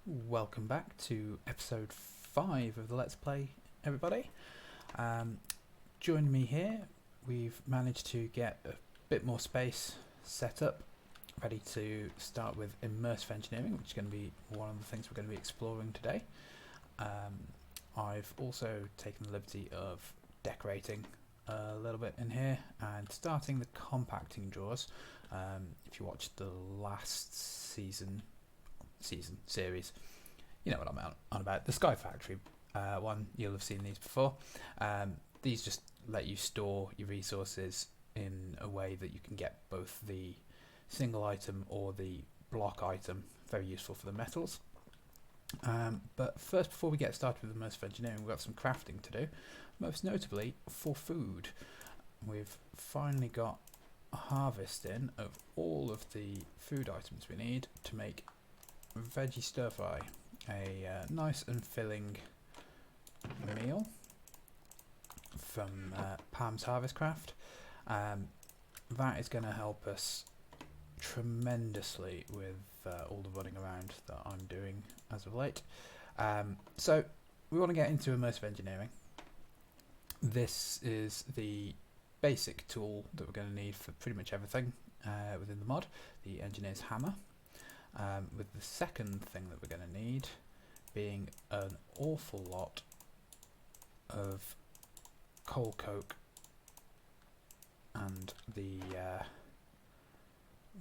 Welcome back to episode 5 of the Let's Play, everybody. Join me here. We've managed to get a bit more space set up, ready to start with Immersive Engineering, which is going to be one of the things we're going to be exploring today. I've also taken the liberty of decorating a little bit in here and starting the compacting drawers. If you watched the last series, you know what I'm on about. The Sky Factory one, you'll have seen these before. These just let you store your resources in a way that you can get both the single item or the block item. Very useful for the metals. But first, before we get started with Immersive Engineering, we've got some crafting to do, most notably for food. We've finally got a harvest in of all of the food items we need to make veggie stir fry, a nice and filling meal from Pam's Harvest Craft. That is going to help us tremendously with all the running around that I'm doing as of late. So we want to get into Immersive Engineering. This is the basic tool that we're going to need for pretty much everything within the mod, the Engineer's Hammer. With the second thing that we're going to need being an awful lot of coal coke and the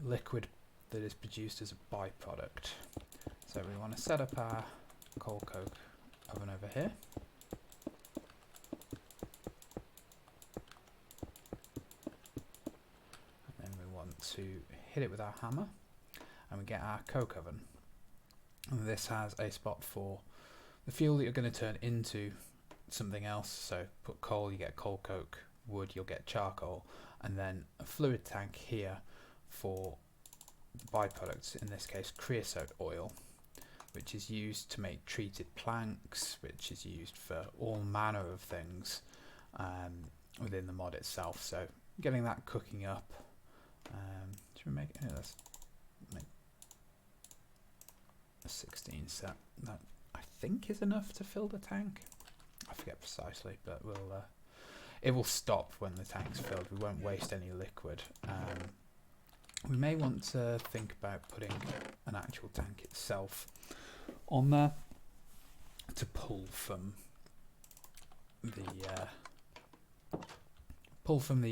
liquid that is produced as a byproduct. So we want to set up our coal coke oven over here. And then we want to hit it with our hammer. And we get our coke oven, and this has a spot for the fuel that you're going to turn into something else. So put coal, you get coal coke; wood, you'll get charcoal, and then a fluid tank here for the byproducts, in this case creosote oil, which is used to make treated planks, which is used for all manner of things within the mod itself. So getting that cooking up. Should we make any of this? 16 set. That I think is enough to fill the tank. I forget precisely, but it will stop when the tank's filled. We won't waste any liquid. We may want to think about putting an actual tank itself on there to pull from the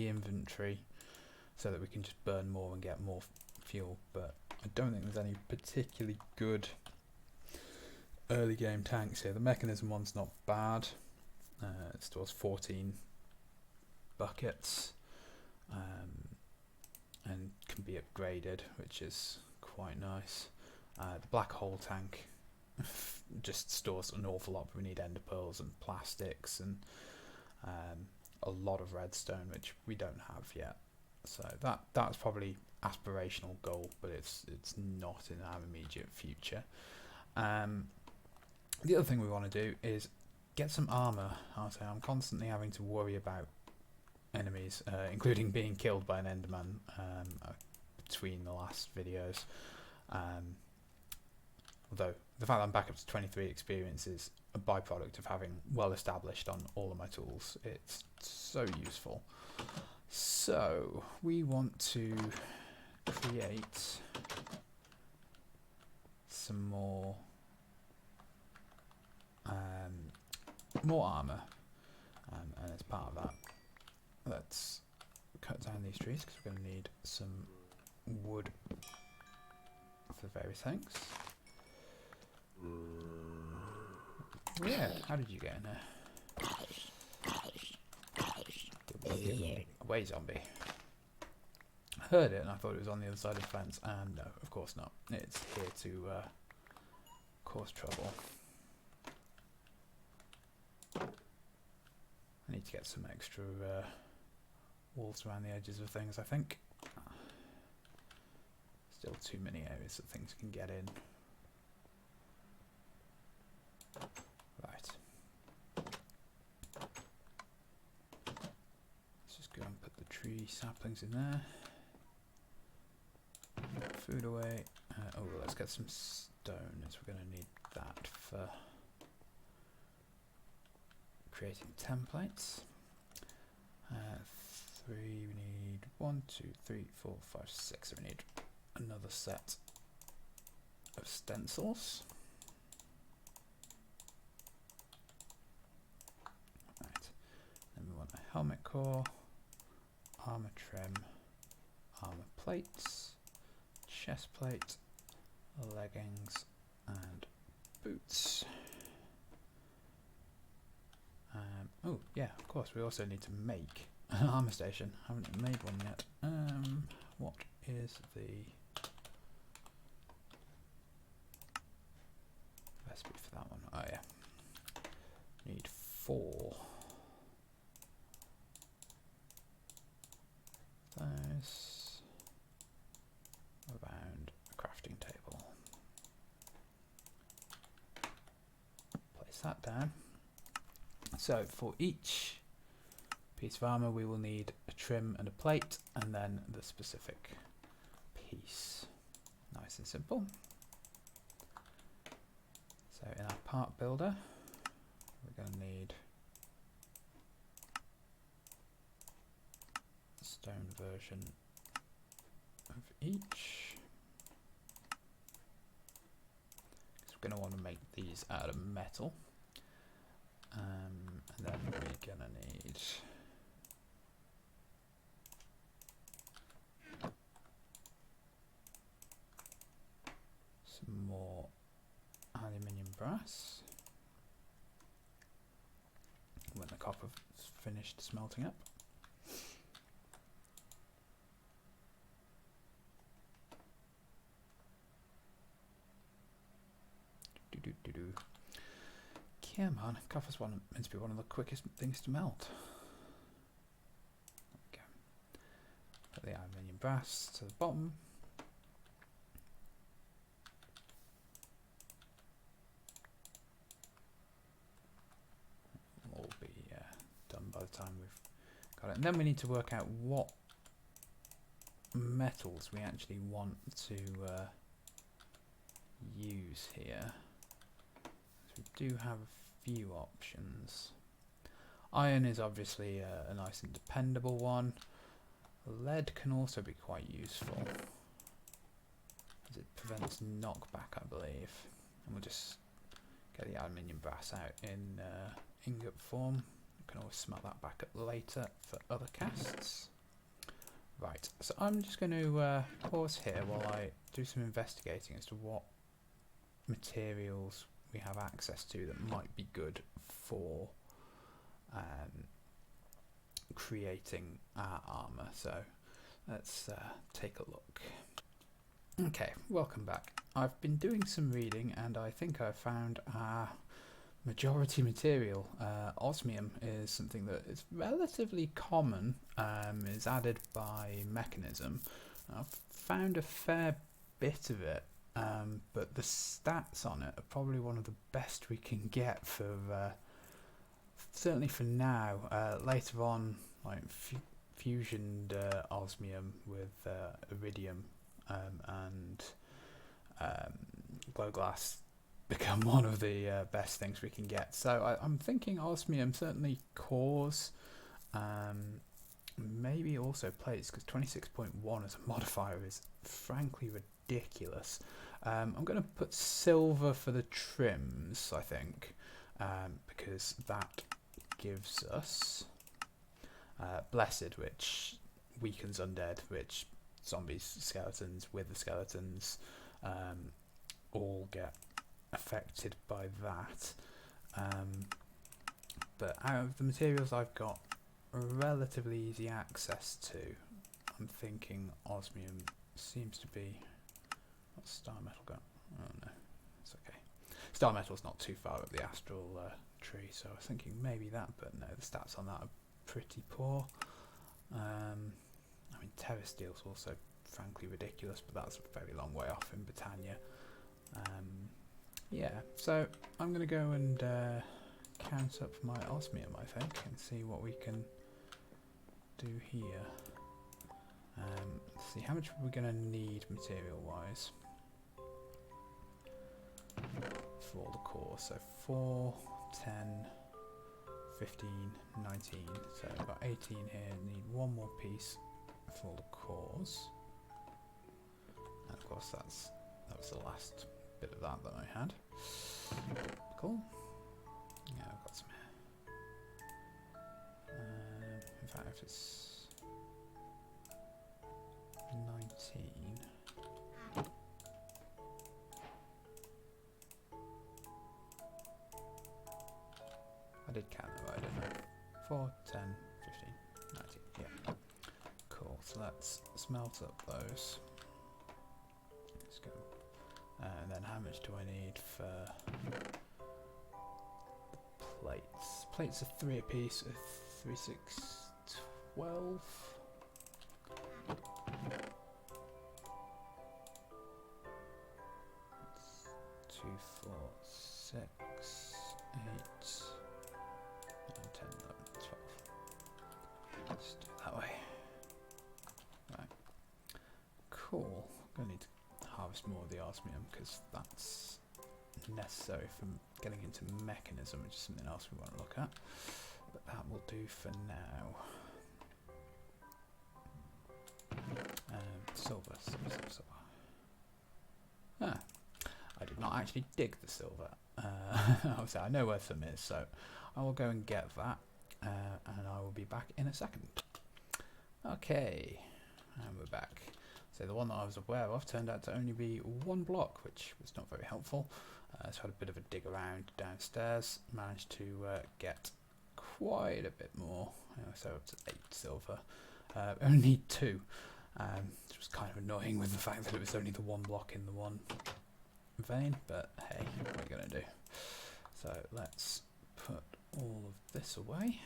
inventory, so that we can just burn more and get more fuel. But I don't think there's any particularly good early game tanks here. The mechanism one's not bad. It stores 14 buckets and can be upgraded, which is quite nice. The black hole tank just stores an awful lot, but we need ender pearls and plastics and a lot of redstone, which we don't have yet. So that's probably aspirational goal, but it's not in our immediate future. The other thing we want to do is get some armour. I'm constantly having to worry about enemies, including being killed by an enderman between the last videos. Although the fact that I'm back up to 23 experience is a byproduct of having well established on all of my tools. It's so useful. So we want to create some more armour, and as part of that, let's cut down these trees because we're going to need some wood for various things. Yeah, how did you get in there? Away, zombie. I heard it and I thought it was on the other side of the fence, and no, of course not. It's here to cause trouble. I need to get some extra walls around the edges of things, I think. Still too many areas that things can get in. Right. Let's just go and put the tree saplings in there. Food away. Let's get some stone, as we're going to need for creating templates. 3, we need 1, 2, 3, 4, 5, 6. So we need another set of stencils. Right. Then we want a helmet core, armour trim, armour plates, chest plate, leggings, and boots. Oh yeah, of course, we also need to make an armour station. Haven't made one yet. What is the recipe for that one? Oh yeah, need 4. Those around a crafting table. Place that down. So for each piece of armour we will need a trim and a plate, and then the specific piece. Nice and simple. So in our part builder we're going to need a stone version of each. So we're going to want to make these out of metal. And then we're gonna need some more aluminium brass when the copper's finished smelting up. Come on, copper's meant to be one of the quickest things to melt. There we go. Put the aluminium brass to the bottom. All be done by the time we've got it. And then we need to work out what metals we actually want to use here. So we do have a few options. Iron is obviously a nice and dependable one. Lead can also be quite useful, as it prevents knockback, I believe. And we'll just get the aluminium brass out in ingot form. You can always smelt that back up later for other casts. Right, so I'm just going to pause here while I do some investigating as to what materials we have access to that might be good for creating our armour. So let's take a look. Okay, welcome back. I've been doing some reading and I think I've found our majority material. Osmium is something that is relatively common, is added by mechanism. I've found a fair bit of it. But the stats on it are probably one of the best we can get for certainly for now. Later on, like fusioned osmium with iridium and glow glass become one of the best things we can get. So I'm thinking osmium, certainly cores, maybe also plates, because 26.1 as a modifier is frankly ridiculous. I'm going to put silver for the trims, I think, because that gives us blessed, which weakens undead, which zombies, skeletons, wither skeletons all get affected by that. But out of the materials I've got relatively easy access to, I'm thinking osmium seems to be... What's star metal got? Oh no, it's okay. Star metal's not too far up the astral tree, so I was thinking maybe that, but no, the stats on that are pretty poor. I mean, Terra Steel's also frankly ridiculous, but that's a very long way off in Britannia. Yeah, so I'm going to go and count up my osmium, I think, and see what we can do here. Let's see, how much are we going to need material-wise? for all the cores. So 4, 10, 15, 19. So I've got 18 here. Need one more piece for all the cores. And of course that was the last bit of that I had. Cool. Yeah, I've got some here. In fact, if it's 19. I did count them right, didn't I? 4, 10, 15, 19. Yeah. Cool. So let's smelt up those. Let's go. And then how much do I need for the plates? Plates are 3 apiece. 3, 6, 12. 2, 4, 6, 8, 9, 10, 11, 12. Let's do it that way. Right. Cool. I'm going to need to harvest more of the osmium because that's necessary for getting into mechanism, which is something else we want to look at. But that will do for now. Silver. Ah, I did not actually dig the silver. Obviously, I know where some is, so I will go and get that, and I will be back in a second. Okay, and we're back. So the one that I was aware of turned out to only be 1 block, which was not very helpful. So I had a bit of a dig around downstairs, managed to get quite a bit more, so up to 8 silver. Only need 2. Which was kind of annoying with the fact that it was only the 1 block in the one vein, but hey, what are we going to do? So let's put all of this away.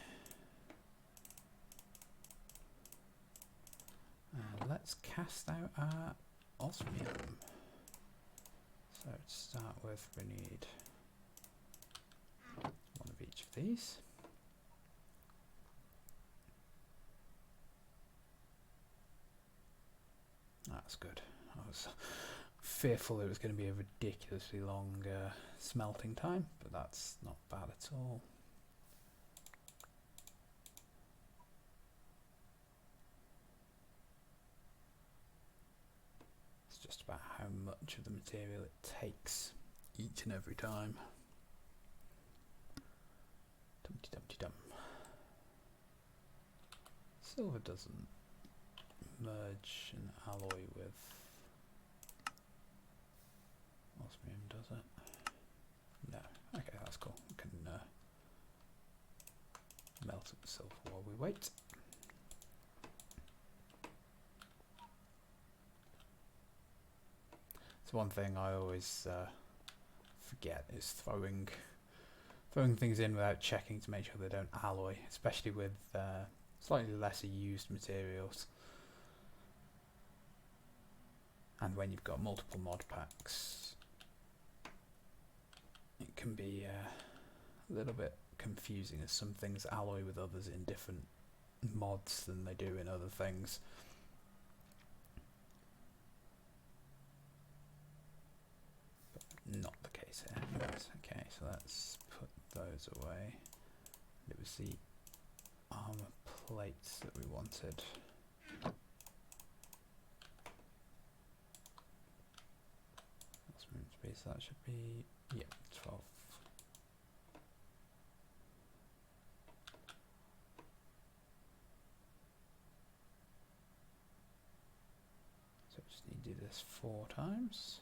And let's cast out our osmium. So to start with, we need 1 of each of these. That's good. I was fearful it was going to be a ridiculously long smelting time, but that's not bad at all. It's just about how much of the material it takes each and every time. Dumpty dumpty dum. Silver doesn't merge and alloy with osmium, does it? No. Okay, that's cool. We can melt up the silver while we wait. So one thing I always forget is throwing things in without checking to make sure they don't alloy, especially with slightly lesser used materials. And when you've got multiple mod packs, it can be a little bit confusing, as some things alloy with others in different mods than they do in other things. But not the case here. Yes, okay, so let's put those away. It was the armour plates that we wanted. So that should be, yeah, 12. So we just need to do this 4 times.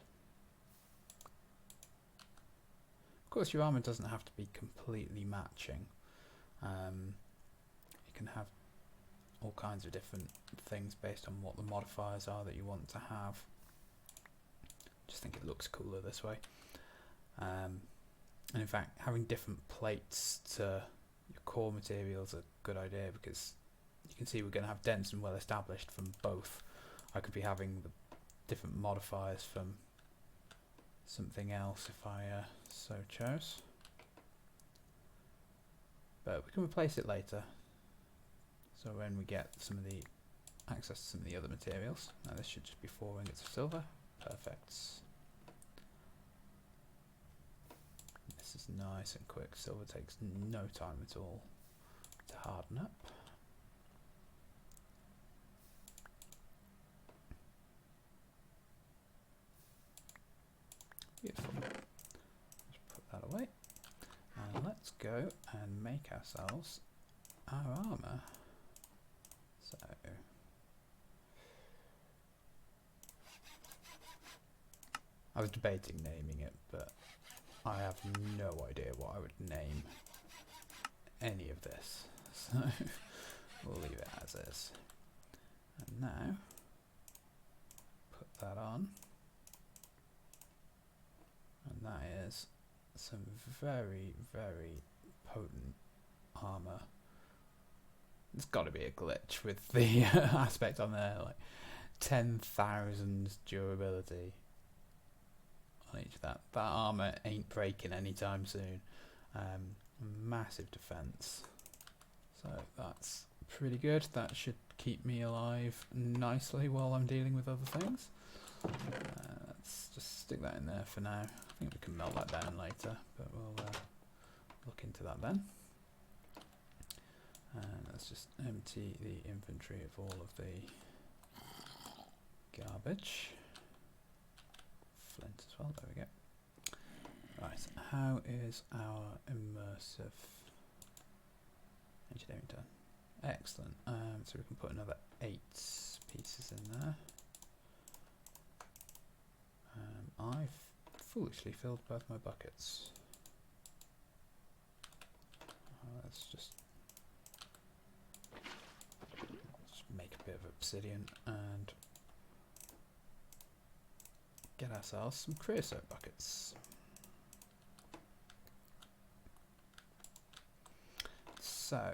Of course, your armour doesn't have to be completely matching. You can have all kinds of different things based on what the modifiers are that you want to have. Just think it looks cooler this way. And in fact, having different plates to your core materials is a good idea, because you can see we're going to have dense and well established from both. I could be having the different modifiers from something else if I so chose. But we can replace it later. So when we get some of the access to some of the other materials. Now this should just be 4 ingots of silver. Perfect. nice and quick. Silver takes no time at all to harden up. Beautiful. Let's put that away. And let's go and make ourselves our armour. So I was debating naming it, but I have no idea what I would name any of this. So we'll leave it as is. And now put that on. And that is some very, very potent armour. There's got to be a glitch with the aspect on there, like 10,000 durability on each of that. That armour ain't breaking anytime soon. Massive defence. So that's pretty good. That should keep me alive nicely while I'm dealing with other things. Let's just stick that in there for now. I think we can melt that down later, but we'll look into that then. And let's just empty the inventory of all of the garbage. Flint as well, there we go. Right, how is our immersive engineering done? Excellent. So we can put another 8 pieces in there. I've foolishly filled both my buckets. Let's just make a bit of obsidian and get ourselves some creosote buckets. So,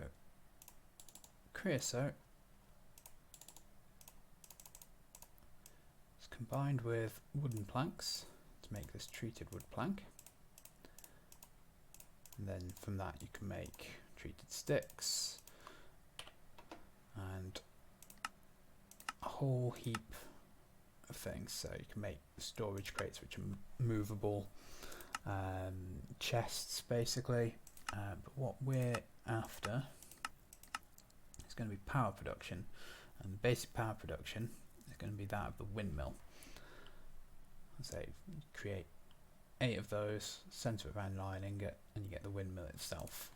creosote is combined with wooden planks to make this treated wood plank. And then from that you can make treated sticks and a whole heap of things. So you can make storage crates which are movable, chests basically, but what we're after is going to be power production, and the basic power production is going to be that of the windmill. So you create 8 of those, centre it around an iron ingot, and you get the windmill itself.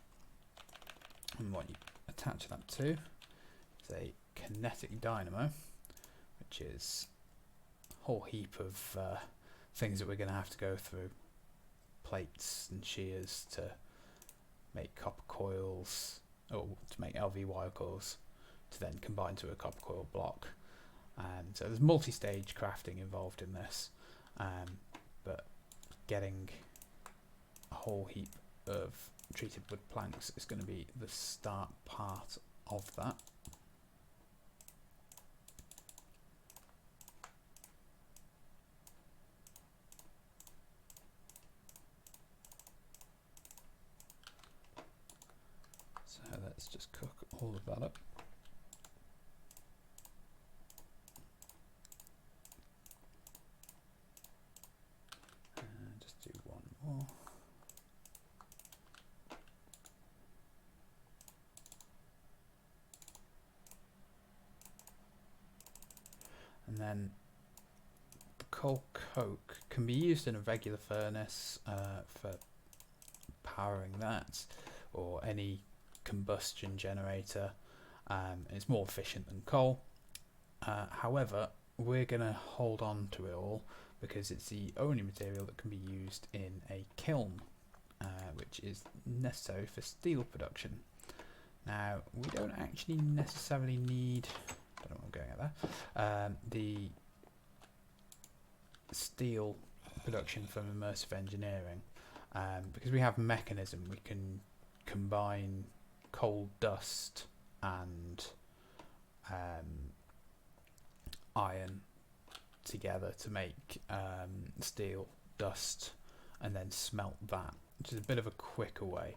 And what you attach that to is a kinetic dynamo, which is a whole heap of things that we're going to have to go through. Plates and shears to make copper coils, or to make LV wire coils, to then combine to a copper coil block. So there's multi-stage crafting involved in this, but getting a whole heap of treated wood planks is going to be the start part of that. So let's just cook all of that up. And just do one more. And then the coal coke can be used in a regular furnace for powering that, or any combustion generator. It's more efficient than coal. However, we're going to hold on to it all because it's the only material that can be used in a kiln, which is necessary for steel production. Now, we don't actually necessarily need, I don't know what I'm going at there, the steel production from Immersive Engineering, because we have mechanism. We can combine coal dust and iron together to make steel dust, and then smelt that, which is a bit of a quicker way.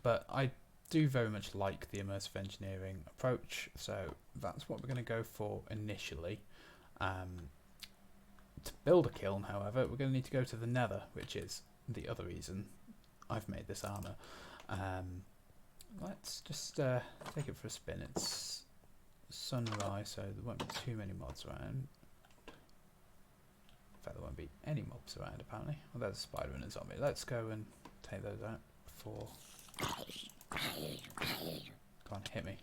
But I do very much like the Immersive Engineering approach, so that's what we're going to go for initially. To build a kiln, however, we're going to need to go to the Nether, which is the other reason I've made this armour. Let's just take it for a spin. It's sunrise, so there won't be too many mods around. In fact, there won't be any mobs around apparently. Well, there's a spider and a zombie. Let's go and take those out before. Come on, hit me.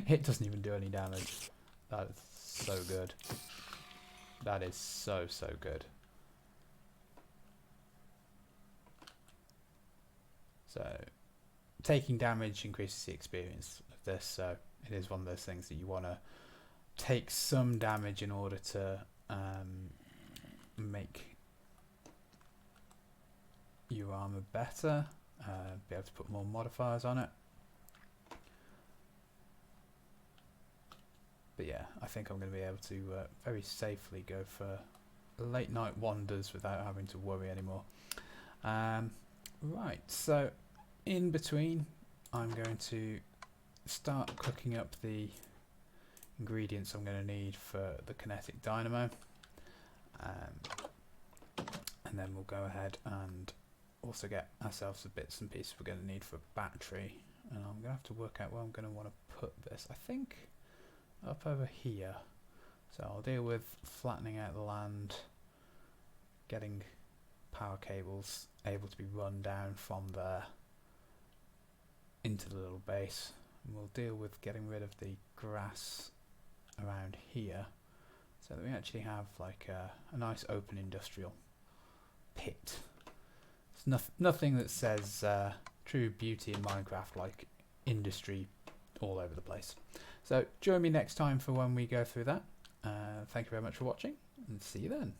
It doesn't even do any damage. That is so good. That is so good. So, taking damage increases the experience of this, so it is one of those things that you want to take some damage in order to make your armour better, be able to put more modifiers on it. But yeah, I think I'm going to be able to very safely go for late night wanders without having to worry anymore. Right, so in between I'm going to start cooking up the ingredients I'm going to need for the kinetic dynamo, and then we'll go ahead and also get ourselves the bits and pieces we're going to need for a battery, and I'm going to have to work out where I'm going to want to put this. I think up over here, so I'll deal with flattening out the land, getting power cables able to be run down from there into the little base, and we'll deal with getting rid of the grass around here so that we actually have like a nice open industrial pit. It's nothing that says true beauty in Minecraft like industry all over the place. So join me next time for when we go through that. Thank you very much for watching, and see you then.